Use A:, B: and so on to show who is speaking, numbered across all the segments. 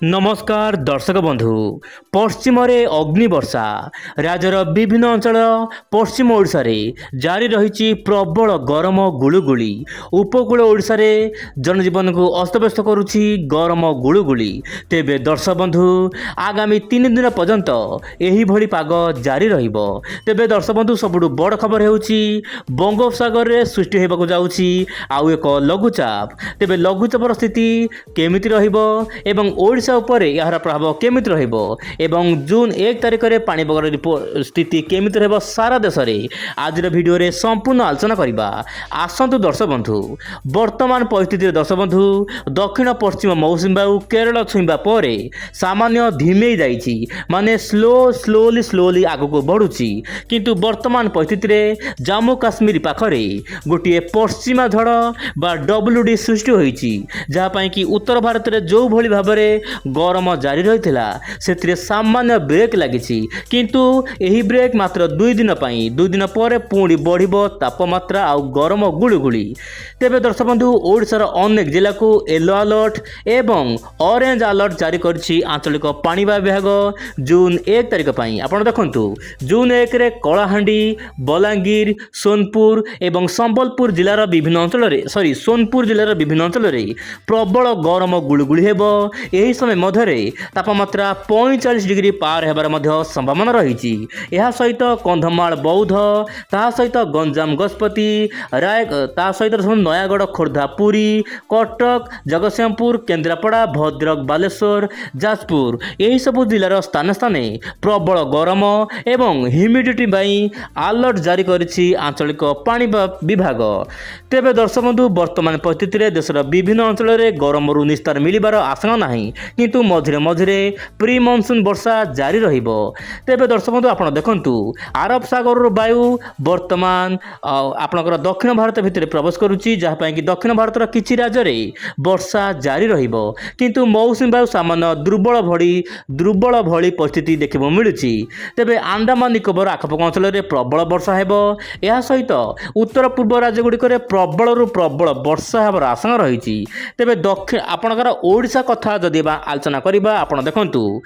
A: नमस्कार दर्शक बंधु पश्चिम अग्निवर्षा राज्यर विभिन्न अंचल पश्चिम ओडिशा रे जारी रही प्रबल गरम गुलुगुली उपकूल ओडिशा रे जनजीवन को अस्तव्यस्त करुछि गरम गुलुगुली। तेबे दर्शक बंधु आगामी 3 दिन पर्यंत एही भली पाग जारी रहिबो। तेबे दर्शक बंधु सबुठु बड़ खबर हेउछि बंगोपसागर रे सृष्टि हेबाकु जाउछि आउ एक लघुचाप। तेबे लघुचापर स्थिति केमिति रहिबो एवं ओडिशा उपरे यार प्रभाव केमिति रहिबो एवं जून 1 तारिख रे पाणीपागर स्थिति केमिति रहबो सारा देश रे आज वीडियो रे संपूर्ण आलोचना करिबा। आसंतु दर्शक बंधु वर्तमान परिस्थिति दर्शक बंधु दक्षिण पश्चिम मौसुमी वायु केरल छुईबा परे सामान्य धीमेई जाइछि माने स्लोली आगु को बढ़ुछि। किंतु वर्तमान परिस्थिति रे जम्मू काश्मीर पाखरे गोटे पश्चिमा झड़ बा डब्ल्यूडी सृष्टि होइछि जहा पई कि उत्तर भारत रे जो भली भाबरे गरम जारी रही सामान्य ब्रेक लगी। किंतु यही ब्रेक मात्र 2 दिन पाई 2 दिन पर पुणी बढ़िबो तापमात्रा आउ गरम गुलुगुली। तेबे दर्शक बंधु ओडिशार अनेक जिला को येलो अलर्ट एवं ऑरेंज अलर्ट जारी करछि आंचलिक पाणीपाग विभाग जून 1 तारिख पाई। आपण देखंतु जून 1 रे कलाहांडी बलांगीर सोनपुर एवं संबलपुर जिलार विभिन्न अंचल रे सोनपुर जिलार विभिन्न अंचल रे प्रबल गरम गुलुगुली हेबो। यही समय मध्य तापमात्रा 45 डिग्री पार हेबार मध्य संभावना रही। यह सहित कंधमाल बौद्ध ता सहित गंजाम गजपति राय ता सहित नयागढ़ खोर्धा पुरी कटक जगतसिंहपुर केन्द्रापड़ा भद्रक बालेश्वर जाजपुर यही सबु जिलार स्थान स्थाने प्रबल गरम एवं ह्यूमिडिटी बाई अलर्ट जारी करिछि आंचलिक पाणीपाग विभाग। तेबे दर्शक बंधु वर्तमान परिस्थिति रे देशर विभिन्न अंचल रे गरमरू निस्तार मिलिबार आशंका नाही किंतु मझिरे मझिरे प्री मॉनसून वर्षा जारी रहिबो। तेबे दर्शक बंधु आपण देखंतु अरब सागर वायु वर्तमान आपनकर दक्षिण भारत भितर प्रवेश करुछि जहा पई कि दक्षिण भारतर किछि राज्य रे वर्षा जारी रहिबो। किंतु मौसुमी वायु सामान्य दुर्बल भली परिस्थिति देखिबो मिलुछि। तेबे अंडमान निकोबर आखपाख अंचल रे प्रबल वर्षा हेबो। एहा सहित उत्तर पूर्व राज्य गुडी करे प्रबल वर्षा हेबार आशंका रहिछि। तेबे दक्षिण आपनकर ओडिशा कथा जदि आलोचना करिबा आपण देखंतु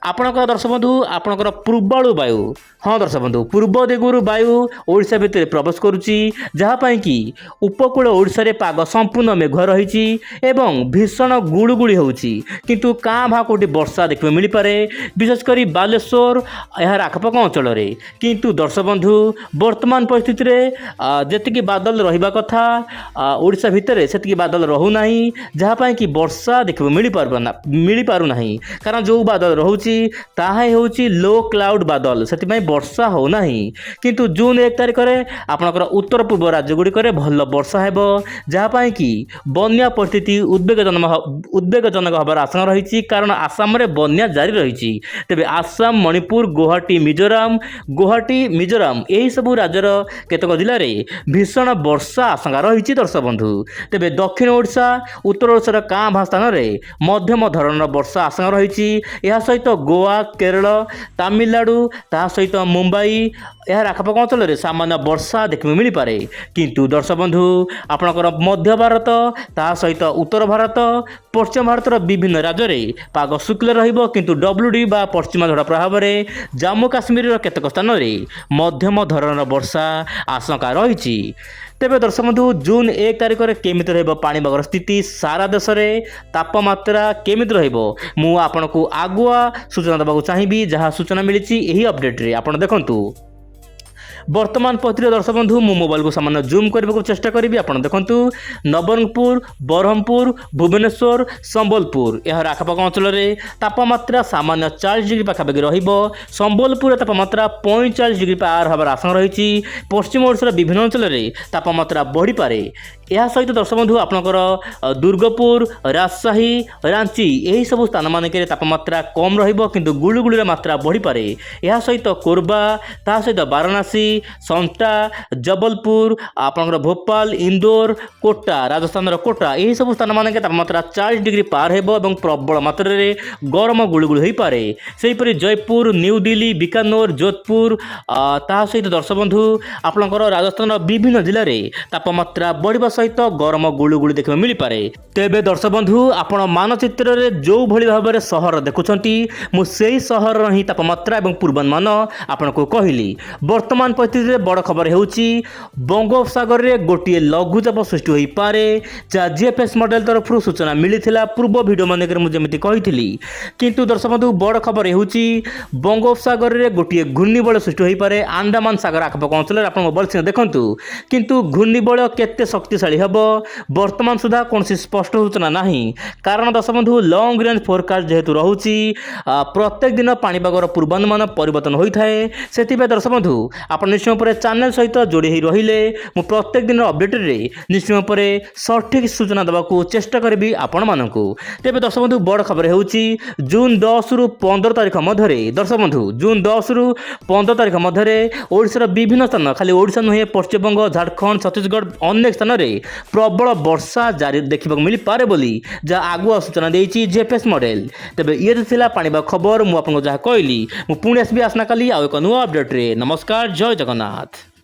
A: आपणकर दर्शक बंधु आपणकर पूर्वाणु वायु हाँ दर्शक बंधु पूर्व दिगुरु वायु ओडिशा भितर प्रवेश करुछि जहाँ पई कि उपकूल ओडिशा रे पाग संपूर्ण मेघुआ रही एवं भीषण गुलुगुली होउछि। किंतु काँ भा कोटी वर्षा देखिबा मिली पारे विशेषकर बालेश्वर यार आखपाख अंचल रे। किंतु दर्शक बंधु वर्तमान परिस्थिति रे जेतिकी बादल रहिबा कथा ओडिशा भितर सेतिकी बादल रहू नाही जहाँ पई कि वर्षा देखिबा मिली पारु नाही कारण जो बादल रहुछि ताहा हेउछि लो क्लाउड बादल सेतिपई वर्षा हो नाही। किंतु जून 1 तारिख रे आपनकर उत्तर पूर्व राज्य गुडी करे भल वर्षा हेबो जहाँ पई कि बन्या परिस्थिति उद्वेगजनक हबार आशंका रही कारण आसाम रे बन्या जारी रही। तेबे आसाम मणिपुर गुवाहाटी मिजोराम यही सबु राज्यर केतक जिले रे भीषण वर्षा आशंका रही दर्शक बंधु। तेबे दक्षिण ओडिशा उत्तर ओडिशार काँ भा स्थान रे मध्यम धरणर वर्षा आशंका रही। यह सहित गोवा केरल तमिलनाडु ता सहित मुंबई यार आखपाख अंचल रे सामान्य वर्षा देखिबा मिली पारे। किंतु दर्शक बंधु आपनकर मध्य भारत ता सहित उत्तर भारत पश्चिम भारतर विभिन्न राज्य रे पाग शुक्ल रहिबो। किंतु डब्ल्यूडी बा पश्चिमा झड़ प्रभाव रे जम्मू काश्मीर केतक स्थान रे मध्यम धरणर वर्षा आशंका रही। तेबे दर्शक बंधु जून 1 तारिख रे केमिति रहबो पाणीपागर स्थिति सारा देश रे तापमात्रा केमिति रहबो मु आपनको आगुआ सूचना देबाकू चाहिबी जहाँ सूचना मिली यही अपडेट रे। आपण देखंतु वर्तमान परिस्थिति दर्शक बंधु मु मोबाइल को सामान्य जूम करने को चेष्टा करी। आप देखु नवरंगपुर ब्रह्मपुर भुवनेश्वर संबलपुर यार आखपाख अंचल में तापमात्रा सामान्य 40 डिग्री पाखापाखि रहिबो। संबलपुर तापमात्रा 45 डिग्री पार हबार आशंका रही। पश्चिम ओडिशार विभिन्न अंचल में तापमात्रा बढ़ी पारे। यह सहित दर्शक बंधु आपनकर दुर्गपुर राजशाही रांची यही सब स्थान मानक तापमात्रा कम रहिबो किंतु गुलुगुलीर मात्रा बढ़ी पारे। यह सहित कोरबा ता सहित वाराणसी संटा जबलपुर आपनकर भोपाल इंदौर कोटा राजस्थान कोटा यही सब स्थान मानक तापमात्रा 40 डिग्री पार हेबो एवं प्रबल मात्रा रे गरम गुलुगुली होई पारे। सेहीपरि जयपुर न्यू दिल्ली बीकानेर जोधपुर ता सहित दर्शक बंधु आपनकर राजस्थान विभिन्न जिले में तापमात्रा बढ़िबा सहित गरम गुळुगुळि देखा मिल पारे। तेबे दर्शक बंधु आपण मानचित्र में जो भली भाव में सहर देखुंट मुझे सहर ही तापमात्रा और पूर्वानुमान आपण को कहली। वर्तमान परिस्थिति में बड़ खबर होउची बंगोपसागर में गोटे लघुचाप सृष्टि हो पारे जहाँ जीएफएस मॉडल तरफ सूचना मिलता पूर्व भिडियो मानक मुझे कही। किंतु दर्शक बंधु बड़ खबर होउची बंगोपसागर में गोटे घूर्णिबल सृष्टि हो पारे अंडमान सागर आखपाख अंचल आप मोबाइल स्क्रीन देखु। किंतु घूर्णिबल केते शक्तिशाली हम बर्तमान सुधा कौन स्पष्ट सूचना नहीं। कारण दर्शक बंधु लॉन्ग रेंज फोरकास्ट जेहेतु रोची प्रत्येक दिन पाणीपागर पूर्वानुमान परिवर्तन होता है। से दर्शक बंधु आप निश्चय पर चैनल सहित जोड़ी ही रहिले मु प्रत्येक दिन अपडेट रे निश्चय पर सठिक सूचना देवाक चेष्टा करी आपण मानक। तेज दर्शक बंधु बड़ खबर होउची जून 10 रु 15 तारिख मध्य दर्शक बंधु जून 10 रु 15 तारिख मध्य ओडिशार विभिन्न स्थान खाली ओडिशा नुहे पश्चिमबंग झारखंड छत्तीसगढ़ अनेक स्थान में प्रबल वर्षा जारी देखा मिल पारे बोली जहाँ आगुआ सूचना देती जीएफएस मॉडल। तेबे ये थिला पाणीपाग खबर मुझे जहाँ कहली पुणी आसबि आसना काली आउ एक नुआ अपडेट रे। नमस्कार, जय जगन्नाथ।